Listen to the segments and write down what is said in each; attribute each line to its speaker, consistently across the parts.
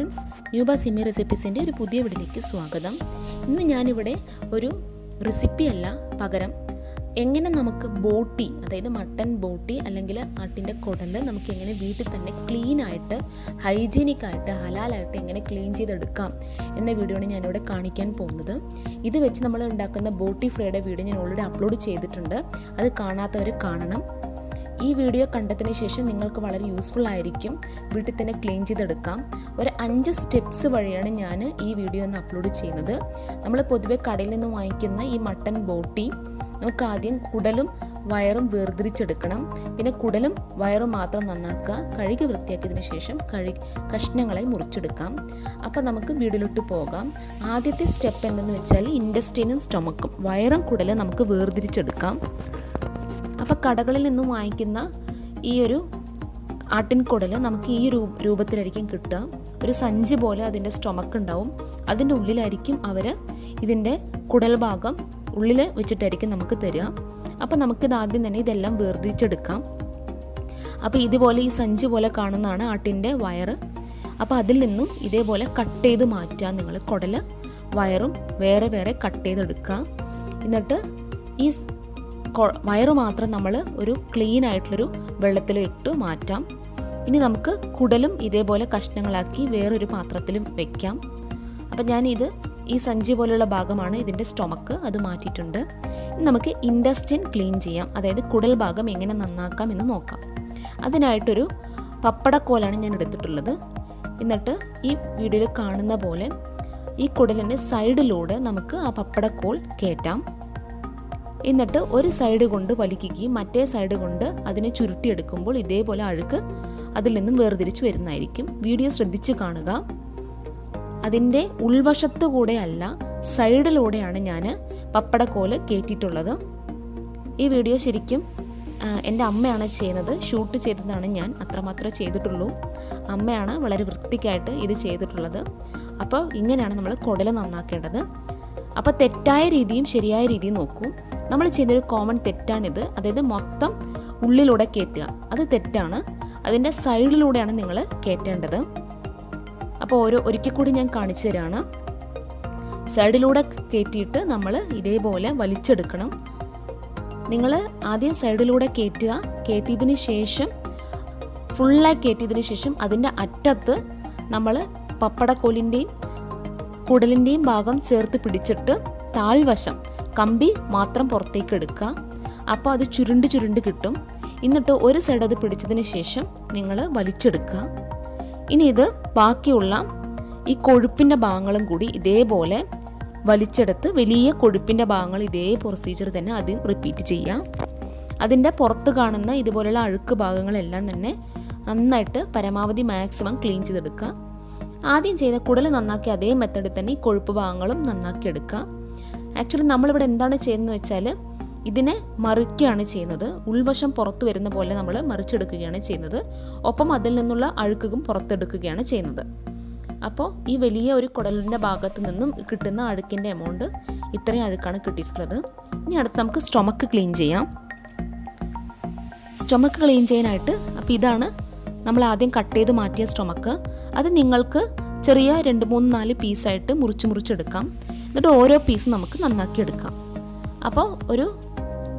Speaker 1: Friends, ന്യൂബ Simi റെസിപ്പീസിൻ്റെ ഒരു പുതിയ വീഡിയോയിലേക്ക് സ്വാഗതം. ഇന്ന് ഞാനിവിടെ ഒരു റെസിപ്പിയല്ല, പകരം എങ്ങനെ നമുക്ക് ബോട്ടി, അതായത് മട്ടൻ ബോട്ടി അല്ലെങ്കിൽ ആട്ടിൻ്റെ കുടൽ നമുക്ക് എങ്ങനെ വീട്ടിൽ തന്നെ ക്ലീനായിട്ട് ഹൈജീനിക്കായിട്ട് ഹലാലായിട്ട് എങ്ങനെ ക്ലീൻ ചെയ്തെടുക്കാം എന്ന വീഡിയോ ആണ് ഞാനിവിടെ കാണിക്കാൻ പോകുന്നത്. ഇത് വെച്ച് നമ്മൾ ഉണ്ടാക്കുന്ന ബോട്ടി ഫ്രൈയുടെ വീഡിയോ ഞാൻ ഓൾറെഡി അപ്ലോഡ് ചെയ്തിട്ടുണ്ട്. അത് കാണാത്തവർ കാണണം. ഈ വീഡിയോ കണ്ടതിന് ശേഷം നിങ്ങൾക്ക് വളരെ യൂസ്ഫുൾ ആയിരിക്കും. വീട്ടിൽ തന്നെ ക്ലീൻ ചെയ്തെടുക്കാം. ഒരു 5 സ്റ്റെപ്സ് വഴിയാണ് ഞാൻ ഈ വീഡിയോ ഒന്ന് അപ്ലോഡ് ചെയ്യുന്നത്. നമ്മൾ പൊതുവെ കടയിൽ നിന്ന് വാങ്ങിക്കുന്ന ഈ മട്ടൻ ബോട്ടി നമുക്ക് ആദ്യം കുടലും വയറും വേർതിരിച്ചെടുക്കണം. പിന്നെ കുടലും വയറും മാത്രം നന്നാക്കുക. കഴുകി വൃത്തിയാക്കിയതിന് ശേഷം കഷ്ണങ്ങളായി മുറിച്ചെടുക്കാം. അപ്പോൾ നമുക്ക് വീഡിയോയിലോട്ട് പോകാം. ആദ്യത്തെ സ്റ്റെപ്പ് എന്തെന്ന് വെച്ചാൽ ഇൻറ്റസ്റ്റൈനും സ്റ്റൊമക്കും, വയറും കുടലും നമുക്ക് വേർതിരിച്ചെടുക്കാം. അപ്പോൾ കടകളിൽ നിന്നും വാങ്ങിക്കുന്ന ഈ ഒരു ആട്ടിൻകുടൽ നമുക്ക് ഈ രൂപത്തിലായിരിക്കും കിട്ടുക. ഒരു സഞ്ചി പോലെ അതിൻ്റെ സ്റ്റൊമക്ക് ഉണ്ടാവും. അതിൻ്റെ ഉള്ളിലായിരിക്കും അവർ ഇതിൻ്റെ കുടൽ ഭാഗം ഉള്ളിൽ വെച്ചിട്ടായിരിക്കും നമുക്ക് തരിക. അപ്പോൾ നമുക്കിത് ആദ്യം തന്നെ ഇതെല്ലാം വേർതിരിച്ചെടുക്കാം. അപ്പോൾ ഇതുപോലെ ഈ സഞ്ചി പോലെ കാണുന്നതാണ് ആട്ടിൻ്റെ വയറ്. അപ്പോൾ അതിൽ നിന്നും ഇതേപോലെ കട്ട് ചെയ്ത് മാറ്റുക. നിങ്ങൾ കുടൽ വയറും വേറെ വേറെ കട്ട് ചെയ്തെടുക്കുക. എന്നിട്ട് ഈ വയറ് മാത്രം നമ്മൾ ഒരു ക്ലീൻ ആയിട്ടുള്ളൊരു വെള്ളത്തിലിട്ട് മാറ്റാം. ഇനി നമുക്ക് കുടലും ഇതേപോലെ കഷ്ണങ്ങളാക്കി വേറൊരു പാത്രത്തിലും വെക്കാം. അപ്പം ഞാനിത് ഈ സഞ്ചി പോലുള്ള ഭാഗമാണ് ഇതിൻ്റെ സ്റ്റൊമക്ക്, അത് മാറ്റിയിട്ടുണ്ട്. ഇനി നമുക്ക് ഇൻറ്റസ്റ്റൈൻ ക്ലീൻ ചെയ്യാം, അതായത് കുടൽ ഭാഗം എങ്ങനെ നന്നാക്കാം എന്ന് നോക്കാം. അതിനായിട്ടൊരു പപ്പടക്കോലാണ് ഞാൻ എടുത്തിട്ടുള്ളത്. എന്നിട്ട് ഈ വീഡിയോയിൽ കാണുന്ന പോലെ ഈ കുടലിൻ്റെ സൈഡിലൂടെ നമുക്ക് ആ പപ്പടക്കോൽ കയറ്റാം. എന്നിട്ട് ഒരു സൈഡ് കൊണ്ട് വലിക്കുകയും മറ്റേ സൈഡ് കൊണ്ട് അതിനെ ചുരുട്ടിയെടുക്കുമ്പോൾ ഇതേപോലെ അഴുക്ക് അതിൽ നിന്നും വേർതിരിച്ച് വരുന്നതായിരിക്കും. വീഡിയോ ശ്രദ്ധിച്ച് കാണുക. അതിൻ്റെ ഉൾവശത്തു കൂടെ അല്ല, സൈഡിലൂടെയാണ് ഞാൻ പപ്പടക്കോല് കയറ്റിയിട്ടുള്ളത്. ഈ വീഡിയോ ശരിക്കും എൻ്റെ അമ്മയാണ് ചെയ്യുന്നത്, ഷൂട്ട് ചെയ്തതാണ് ഞാൻ, അത്രമാത്രമേ ചെയ്തിട്ടുള്ളൂ. അമ്മയാണ് വളരെ വൃത്തിക്കായിട്ട് ഇത് ചെയ്തിട്ടുള്ളത്. അപ്പോൾ ഇങ്ങനെയാണ് നമ്മൾ കുടൽ നന്നാക്കേണ്ടത്. അപ്പോൾ തെറ്റായ രീതിയും ശരിയായ രീതിയും നോക്കൂ. നമ്മൾ ചെയ്യുന്നൊരു കോമൺ തെറ്റാണിത്, അതായത് മൊത്തം ഉള്ളിലൂടെ കയറ്റുക. അത് തെറ്റാണ്. അതിൻ്റെ സൈഡിലൂടെയാണ് നിങ്ങൾ കയറ്റേണ്ടത്. അപ്പോൾ ഒരിക്കൽ കൂടി ഞാൻ കാണിച്ചു തരാണ്. സൈഡിലൂടെ കയറ്റിയിട്ട് നമ്മൾ ഇതേപോലെ വലിച്ചെടുക്കണം. നിങ്ങൾ ആദ്യം സൈഡിലൂടെ കയറ്റുക. കയറ്റിയതിന് ശേഷം ഫുള്ളായി കയറ്റിയതിന് ശേഷം അതിൻ്റെ അറ്റത്ത് നമ്മൾ പപ്പടക്കോലിൻ്റെയും കുടലിൻ്റെയും ഭാഗം ചേർത്ത് പിടിച്ചിട്ട് താഴ്വശം കമ്പി മാത്രം പുറത്തേക്ക് എടുക്കുക. അപ്പോൾ അത് ചുരുണ്ട് കിട്ടും. എന്നിട്ട് ഒരു സൈഡ് അത് പിടിച്ചതിന് ശേഷം നിങ്ങൾ വലിച്ചെടുക്കുക. ഇനി ഇത് ബാക്കിയുള്ള ഈ കൊഴുപ്പിൻ്റെ ഭാഗങ്ങളും കൂടി ഇതേപോലെ വലിച്ചെടുത്ത് വലിയ കൊഴുപ്പിൻ്റെ ഭാഗങ്ങൾ ഇതേ പ്രൊസീജിയർ തന്നെ അത് റിപ്പീറ്റ് ചെയ്യാം. അതിൻ്റെ പുറത്ത് കാണുന്ന ഇതുപോലെയുള്ള അഴുക്ക് ഭാഗങ്ങളെല്ലാം തന്നെ നന്നായിട്ട് പരമാവധി മാക്സിമം ക്ലീൻ ചെയ്തെടുക്കുക. ആദ്യം ചെയ്ത കുടൽ നന്നാക്കി അതേ മെത്തേഡിൽ തന്നെ ഈ കൊഴുപ്പ് ഭാഗങ്ങളും നന്നാക്കി എടുക്കുക. ആക്ച്വലി നമ്മളിവിടെ എന്താണ് ചെയ്യുന്നത് വെച്ചാൽ ഇതിനെ മറിക്കുകയാണ് ചെയ്യുന്നത്. ഉൾവശം പുറത്ത് വരുന്ന പോലെ നമ്മൾ മറിച്ചെടുക്കുകയാണ് ചെയ്യുന്നത്. ഒപ്പം അതിൽ നിന്നുള്ള അഴുക്കും പുറത്തെടുക്കുകയാണ് ചെയ്യുന്നത്. അപ്പോൾ ഈ വലിയ ഒരു കുടലിൻ്റെ ഭാഗത്ത് നിന്നും കിട്ടുന്ന അഴുക്കിൻ്റെ എമൗണ്ട് ഇത്രയും അഴുക്കാണ് കിട്ടിയിട്ടുള്ളത്. ഇനി അടുത്ത് നമുക്ക് സ്റ്റൊമക്ക് ക്ലീൻ ചെയ്യാം. സ്റ്റൊമക്ക് ക്ലീൻ ചെയ്യാനായിട്ട് അപ്പോൾ ഇതാണ് നമ്മൾ ആദ്യം കട്ട് ചെയ്ത് മാറ്റിയ സ്റ്റൊമക്ക്. അത് നിങ്ങൾക്ക് ചെറിയ 2, 3, 4 പീസായിട്ട് മുറിച്ചെടുക്കാം. എന്നിട്ട് ഓരോ പീസ് നമുക്ക് നന്നാക്കി എടുക്കാം. അപ്പോൾ ഒരു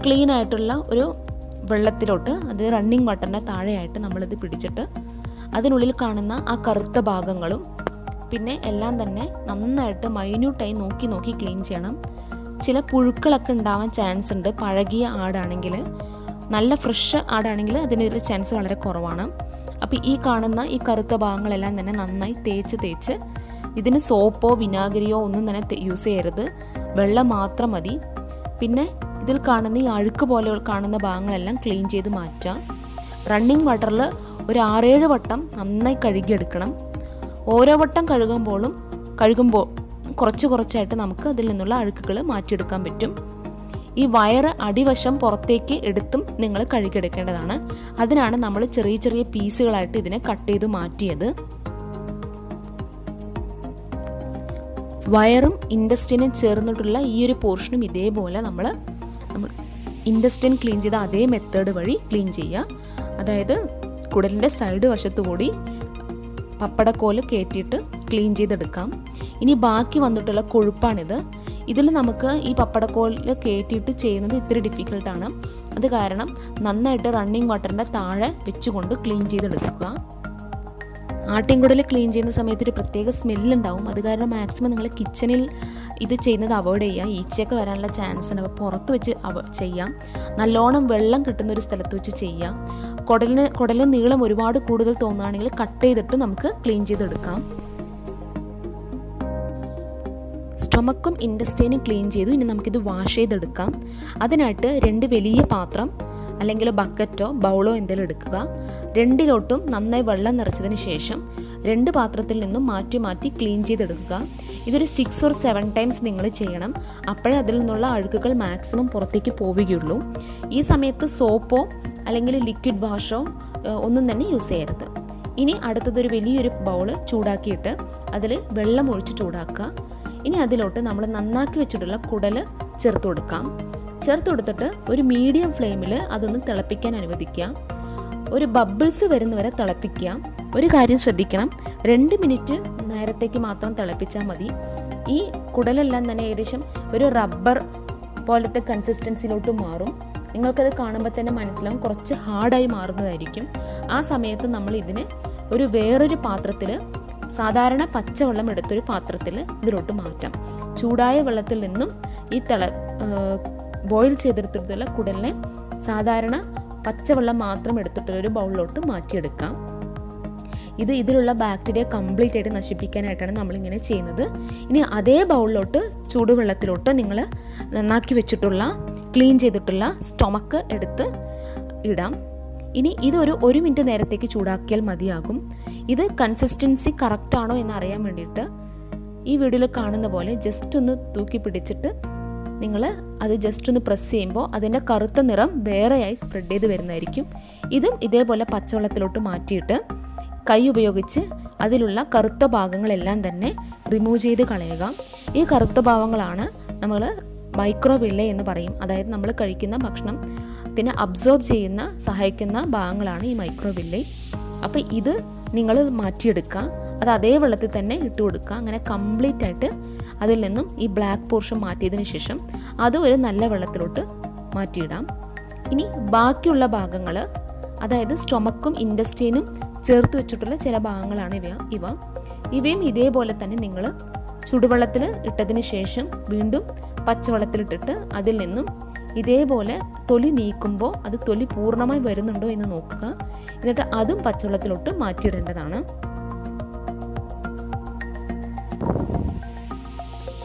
Speaker 1: ക്ലീൻ ആയിട്ടുള്ള ഒരു വെള്ളത്തിലോട്ട്, അത് റണ്ണിങ് വാട്ടറിൻ്റെ താഴെയായിട്ട് നമ്മളിത് പിടിച്ചിട്ട് അതിനുള്ളിൽ കാണുന്ന ആ കറുത്ത ഭാഗങ്ങളും പിന്നെ എല്ലാം തന്നെ നന്നായിട്ട് മൈന്യൂട്ടായി നോക്കി ക്ലീൻ ചെയ്യണം. ചില പുഴുക്കളൊക്കെ ഉണ്ടാവാൻ ചാൻസ് ഉണ്ട്. പഴകിയ ആടാണെങ്കിൽ, നല്ല ഫ്രഷ് ആടാണെങ്കിൽ അതിനൊരു ചാൻസ് വളരെ കുറവാണ്. അപ്പോൾ ഈ കാണുന്ന ഈ കറുത്ത ഭാഗങ്ങളെല്ലാം തന്നെ നന്നായി തേച്ച് ഇതിന് സോപ്പോ വിനാഗിരിയോ ഒന്നും തന്നെ യൂസ് ചെയ്യരുത്. വെള്ളം മാത്രം മതി. പിന്നെ ഇതിൽ കാണുന്ന ഈ അഴുക്ക് പോലെ കാണുന്ന ഭാഗങ്ങളെല്ലാം ക്ലീൻ ചെയ്ത് മാറ്റുക. റണ്ണിങ് വാട്ടറിൽ ഒരു 6-7 വട്ടം നന്നായി കഴുകിയെടുക്കണം. ഓരോ വട്ടം കഴുകുമ്പോൾ കുറച്ചായിട്ട് നമുക്ക് അതിൽ നിന്നുള്ള അഴുക്കുകൾ മാറ്റിയെടുക്കാൻ പറ്റും. ഈ വയറ് അടിവശം പുറത്തേക്ക് എടുത്തും നിങ്ങൾ കഴുകിയെടുക്കേണ്ടതാണ്. അതിനാണ് നമ്മൾ ചെറിയ പീസുകളായിട്ട് ഇതിനെ കട്ട് ചെയ്ത് മാറ്റിയത്. വയറും ഇൻറ്റസ്റ്റൈനും ചേർന്നിട്ടുള്ള ഈ ഒരു പോർഷനും ഇതേപോലെ നമ്മൾ ഇൻറ്റസ്റ്റൈൻ ക്ലീൻ ചെയ്ത അതേ മെത്തേഡ് വഴി ക്ലീൻ ചെയ്യുക. അതായത് കുടലിൻ്റെ സൈഡ് വശത്തു കൂടി പപ്പടക്കോല് കയറ്റിയിട്ട് ക്ലീൻ ചെയ്തെടുക്കാം. ഇനി ബാക്കി വന്നിട്ടുള്ള കൊഴുപ്പാണിത്. ഇതിൽ നമുക്ക് ഈ പപ്പടക്കോലിൽ കയറ്റിയിട്ട് ചെയ്യുന്നത് ഇത്തിരി ഡിഫിക്കൽട്ടാണ്. അത് കാരണം നന്നായിട്ട് റണ്ണിങ് വാട്ടറിൻ്റെ താഴെ വെച്ചുകൊണ്ട് ക്ലീൻ ചെയ്തെടുക്കുക. ആട്ടിൻകുടൽ ക്ലീൻ ചെയ്യുന്ന സമയത്ത് ഒരു പ്രത്യേക സ്മെല്ലുണ്ടാവും. അത് കാരണം മാക്സിമം നിങ്ങൾ കിച്ചണിൽ ഇത് ചെയ്യുന്നത് അവോയ്ഡ് ചെയ്യുക. ഈച്ചയൊക്കെ വരാനുള്ള ചാൻസ് ഉണ്ട്. അപ്പോൾ പുറത്ത് വെച്ച് ചെയ്യാം. നല്ലോണം വെള്ളം കിട്ടുന്ന ഒരു സ്ഥലത്ത് വെച്ച് ചെയ്യാം. കുടലിന് നീളം ഒരുപാട് കൂടുതൽ തോന്നുകയാണെങ്കിൽ കട്ട് ചെയ്തിട്ട് നമുക്ക് ക്ലീൻ ചെയ്തെടുക്കാം. സ്റ്റൊമക്കും ഇൻറ്റസ്റ്റൈനും ക്ലീൻ ചെയ്തു. ഇനി നമുക്കിത് വാഷ് ചെയ്തെടുക്കാം. അതിനായിട്ട് 2 വലിയ പാത്രം അല്ലെങ്കിൽ ബക്കറ്റോ ബൗളോ എന്തെങ്കിലും എടുക്കുക. 2ലോട്ടും നന്നായി വെള്ളം നിറച്ചതിന് ശേഷം 2 പാത്രത്തിൽ നിന്നും മാറ്റി മാറ്റി ക്ലീൻ ചെയ്തെടുക്കുക. ഇതൊരു 6 or 7 ടൈംസ് നിങ്ങൾ ചെയ്യണം. അപ്പോഴേ അതിൽ നിന്നുള്ള അഴുക്കുകൾ മാക്സിമം പുറത്തേക്ക് പോവുകയുള്ളൂ. ഈ സമയത്ത് സോപ്പോ അല്ലെങ്കിൽ ലിക്വിഡ് വാഷോ ഒന്നും തന്നെ യൂസ് ചെയ്യരുത്. ഇനി അടുത്തതൊരു വലിയൊരു ബൗള് ചൂടാക്കിയിട്ട് അതിൽ വെള്ളം ഒഴിച്ച് ചൂടാക്കുക. ഇനി അതിലോട്ട് നമ്മൾ നന്നാക്കി വെച്ചിട്ടുള്ള കുടൽ ചേർത്ത് കൊടുക്കാം. ചേർത്ത് കൊടുത്തിട്ട് ഒരു മീഡിയം ഫ്ലെയിമിൽ അതൊന്ന് തിളപ്പിക്കാൻ അനുവദിക്കുക. ഒരു ബബിൾസ് വരുന്നവരെ തിളപ്പിക്കുക. ഒരു കാര്യം ശ്രദ്ധിക്കണം, 2 മിനിറ്റ് നേരത്തേക്ക് മാത്രം തിളപ്പിച്ചാൽ മതി. ഈ കുടലെല്ലാം തന്നെ ഏകദേശം ഒരു റബ്ബർ പോലത്തെ കൺസിസ്റ്റൻസിയിലോട്ട് മാറും. നിങ്ങൾക്കത് കാണുമ്പോൾ തന്നെ മനസ്സിലാവും, കുറച്ച് ഹാർഡായി മാറുന്നതായിരിക്കും. ആ സമയത്ത് നമ്മൾ ഇതിനെ വേറൊരു പാത്രത്തിൽ, സാധാരണ പച്ചവെള്ളം എടുത്തൊരു പാത്രത്തിൽ ഇതിലോട്ട് മാറ്റാം. ചൂടായ വെള്ളത്തിൽ നിന്നും ഈ ബോയിൽ ചെയ്തെടുത്തിട്ടുള്ള കുടലിനെ സാധാരണ പച്ചവെള്ളം മാത്രം എടുത്തിട്ടുള്ളൊരു ബൗളിലോട്ട് മാറ്റിയെടുക്കാം. ഇതിലുള്ള ബാക്ടീരിയ കംപ്ലീറ്റ് ആയിട്ട് നശിപ്പിക്കാനായിട്ടാണ് നമ്മളിങ്ങനെ ചെയ്യുന്നത്. ഇനി അതേ ബൗളിലോട്ട് ചൂടുവെള്ളത്തിലോട്ട് നിങ്ങൾ നന്നാക്കി വെച്ചിട്ടുള്ള ക്ലീൻ ചെയ്തിട്ടുള്ള സ്റ്റൊമക്ക് എടുത്ത് ഇടാം. ഇനി ഇതൊരു 1 മിനിറ്റ് നേരത്തേക്ക് ചൂടാക്കിയാൽ മതിയാകും. ഇത് കൺസിസ്റ്റൻസി കറക്റ്റാണോ എന്ന് അറിയാൻ വേണ്ടിയിട്ട് ഈ വീഡിയോയിൽ കാണുന്ന പോലെ ജസ്റ്റ് ഒന്ന് തൂക്കി പിടിച്ചിട്ട് നിങ്ങൾ അത് ജസ്റ്റ് ഒന്ന് പ്രസ് ചെയ്യുമ്പോൾ അതിൻ്റെ കറുത്ത നിറം വേറെയായി സ്പ്രെഡ് ചെയ്ത് വരുന്നതായിരിക്കും. ഇതും ഇതേപോലെ പച്ചവെള്ളത്തിലോട്ട് മാറ്റിയിട്ട് കൈ ഉപയോഗിച്ച് അതിലുള്ള കറുത്ത ഭാഗങ്ങളെല്ലാം തന്നെ റിമൂവ് ചെയ്ത് കളയുക. ഈ കറുത്ത ഭാഗങ്ങളാണ് നമ്മൾ മൈക്രോവില്ല എന്ന് പറയും. അതായത് നമ്മൾ കഴിക്കുന്ന ഭക്ഷണത്തിനെ അബ്സോർബ് ചെയ്യുന്ന സഹായിക്കുന്ന ഭാഗങ്ങളാണ് ഈ മൈക്രോവില്ല. അപ്പോൾ ഇത് നിങ്ങൾ മാറ്റിയെടുക്കുക. അത് അതേ വെള്ളത്തിൽ തന്നെ ഇട്ട് കൊടുക്കുക. അങ്ങനെ കംപ്ലീറ്റ് ആയിട്ട് അതിൽ നിന്നും ഈ ബ്ലാക്ക് പോർഷൻ മാറ്റിയതിന് ശേഷം അത് ഒരു നല്ല വെള്ളത്തിലോട്ട് മാറ്റിയിടാം. ഇനി ബാക്കിയുള്ള ഭാഗങ്ങൾ, അതായത് സ്റ്റൊമക്കും ഇൻറ്റസ്റ്റൈനും ചേർത്ത് വെച്ചിട്ടുള്ള ചില ഭാഗങ്ങളാണ് ഇവയും ഇതേപോലെ തന്നെ നിങ്ങൾ ചുടുവെള്ളത്തിൽ ഇട്ടതിന് ശേഷം വീണ്ടും പച്ചവെള്ളത്തിലിട്ടിട്ട് അതിൽ നിന്നും ഇതേപോലെ തൊലി നീക്കുമ്പോൾ അത് തൊലി പൂർണ്ണമായി വരുന്നുണ്ടോ എന്ന് നോക്കുക. എന്നിട്ട് അതും പച്ചവെള്ളത്തിലോട്ട് മാറ്റിയിടേണ്ടതാണ്.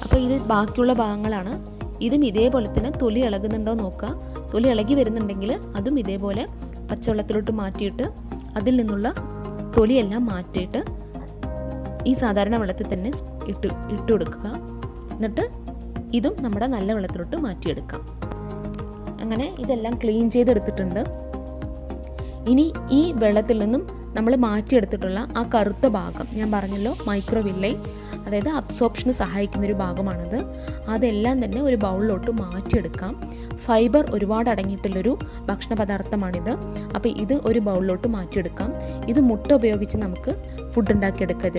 Speaker 1: അപ്പോൾ ഇത് ബാക്കിയുള്ള ഭാഗങ്ങളാണ്. ഇതും ഇതേപോലെ തന്നെ തൊലി ഇളകുന്നുണ്ടോ നോക്കുക. തൊലി ഇളകി വരുന്നുണ്ടെങ്കിൽ അതും ഇതേപോലെ പച്ചവെള്ളത്തിലോട്ട് മാറ്റിയിട്ട് അതിൽ നിന്നുള്ള തൊലിയെല്ലാം മാറ്റിയിട്ട് ഈ സാധാരണ വെള്ളത്തിൽ തന്നെ ഇട്ട് കൊടുക്കുക. എന്നിട്ട് ഇതും നമ്മുടെ നല്ല വെള്ളത്തിലോട്ട് മാറ്റിയെടുക്കാം. അങ്ങനെ ഇതെല്ലാം ക്ലീൻ ചെയ്തെടുത്തിട്ടുണ്ട്. ഇനി ഈ വെള്ളത്തിൽ നിന്നും നമ്മൾ മാറ്റിയെടുത്തിട്ടുള്ള ആ കറുത്ത ഭാഗം ഞാൻ പറഞ്ഞല്ലോ, മൈക്രോവില്ല, അതായത് അബ്സോർപ്ഷന് സഹായിക്കുന്നൊരു ഭാഗമാണത്. അതെല്ലാം തന്നെ ഒരു ബൗളിലോട്ട് മാറ്റിയെടുക്കാം. ഫൈബർ ഒരുപാട് അടങ്ങിയിട്ടുള്ളൊരു ഭക്ഷണ പദാർത്ഥമാണിത്. അപ്പോൾ ഇത് ഒരു ബൗളിലോട്ട് മാറ്റിയെടുക്കാം. ഇത് മുട്ട ഉപയോഗിച്ച് നമുക്ക് ഫുഡ് ഉണ്ടാക്കിയെടുക്കാം.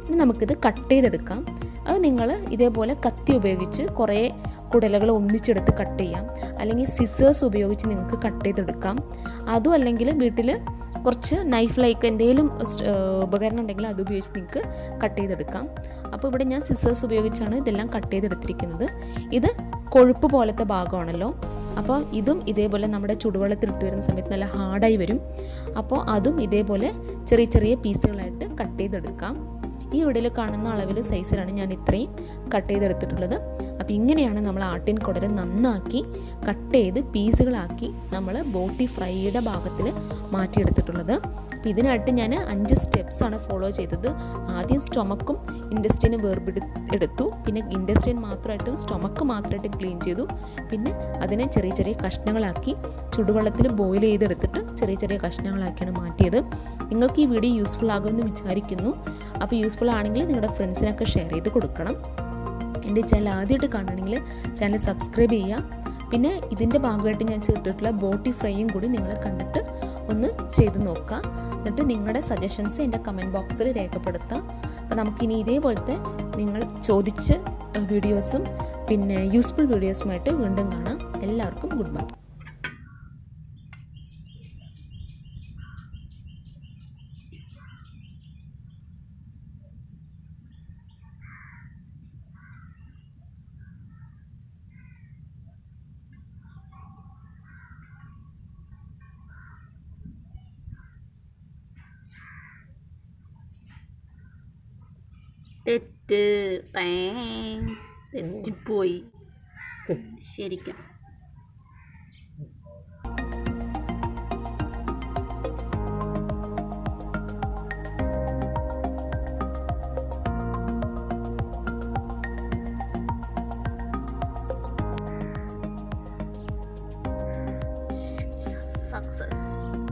Speaker 1: ഇനി നമുക്കിത് കട്ട് ചെയ്തെടുക്കാം. അത് നിങ്ങൾ ഇതേപോലെ കത്തി ഉപയോഗിച്ച് കുറേ കുടലുകൾ ഒന്നിച്ചെടുത്ത് കട്ട് ചെയ്യാം. അല്ലെങ്കിൽ സിസേഴ്സ് ഉപയോഗിച്ച് നിങ്ങൾക്ക് കട്ട് ചെയ്തെടുക്കാം. അതും അല്ലെങ്കിൽ വീട്ടിൽ കുറച്ച് നൈഫ് ലൈക്ക് എന്തെങ്കിലും ഉപകരണം ഉണ്ടെങ്കിൽ അത് ഉപയോഗിച്ച് നിങ്ങൾക്ക് കട്ട് ചെയ്തെടുക്കാം. അപ്പോൾ ഇവിടെ ഞാൻ സിസേഴ്സ് ഉപയോഗിച്ചാണ് ഇതെല്ലാം കട്ട് ചെയ്തെടുത്തിരിക്കുന്നത്. ഇത് കൊഴുപ്പ് പോലത്തെ ഭാഗമാണല്ലോ. അപ്പോൾ ഇതും ഇതേപോലെ നമ്മുടെ ചുടുവെള്ളത്തിൽ ഇട്ട് വരുന്ന സമയത്ത് നല്ല ഹാർഡായി വരും. അപ്പോൾ അതും ഇതേപോലെ ചെറിയ ചെറിയ പീസുകളായിട്ട് കട്ട് ചെയ്തെടുക്കാം. ഈ വീഡിയോയിൽ കാണുന്ന അളവിൽ സൈസിലാണ് ഞാൻ ഇത്രയും കട്ട് ചെയ്തെടുത്തിട്ടുള്ളത്. അപ്പോൾ ഇങ്ങനെയാണ് നമ്മൾ ആട്ടിൻ കുടൽ നന്നാക്കി കട്ട് ചെയ്ത് പീസുകളാക്കി നമ്മൾ ബോട്ടി ഫ്രൈയുടെ ഭാഗത്തിൽ മാറ്റിയെടുത്തിട്ടുള്ളത്. അപ്പോൾ ഇതിനായിട്ട് ഞാൻ 5 സ്റ്റെപ്സാണ് ഫോളോ ചെയ്തത്. ആദ്യം സ്റ്റൊമക്കും ഇൻറ്റസ്റ്റൈനും എടുത്തു. പിന്നെ ഇൻറ്റസ്റ്റൈൻ മാത്രമായിട്ടും സ്റ്റൊമക്ക് മാത്രമായിട്ടും ക്ലീൻ ചെയ്തു. പിന്നെ അതിനെ ചെറിയ ചെറിയ കഷ്ണങ്ങളാക്കി ചുടുവെള്ളത്തിൽ ബോയിൽ ചെയ്തെടുത്തിട്ട് ചെറിയ ചെറിയ കഷ്ണങ്ങളാക്കിയാണ് മാറ്റിയത്. നിങ്ങൾക്ക് ഈ വീഡിയോ യൂസ്ഫുൾ ആകുമെന്ന് വിചാരിക്കുന്നു. അപ്പോൾ യൂസ്ഫുൾ ആണെങ്കിൽ നിങ്ങളുടെ ഫ്രണ്ട്സിനൊക്കെ ഷെയർ ചെയ്ത് കൊടുക്കണം. എൻ്റെ ചാനൽ ആദ്യമായിട്ട് കാണണമെങ്കിൽ ചാനൽ സബ്സ്ക്രൈബ് ചെയ്യുക. പിന്നെ ഇതിൻ്റെ ഭാഗമായിട്ട് ഞാൻ ചെയ്തിട്ടുള്ള ബോട്ടി ഫ്രൈയും കൂടി നിങ്ങൾ കണ്ടിട്ട് ഒന്ന് ചെയ്ത് നോക്കുക. എന്നിട്ട് നിങ്ങളുടെ സജഷൻസ് എൻ്റെ കമൻറ്റ് ബോക്സിൽ രേഖപ്പെടുത്താം. അപ്പോൾ നമുക്കിനി ഇതേപോലത്തെ നിങ്ങൾ ചോദിച്ച വീഡിയോസും പിന്നെ യൂസ്ഫുൾ വീഡിയോസുമായിട്ട് വീണ്ടും കാണാം. എല്ലാവർക്കും ഗുഡ് ബൈ. തെറ്റിപ്പോയി ശരിക്കും. Success.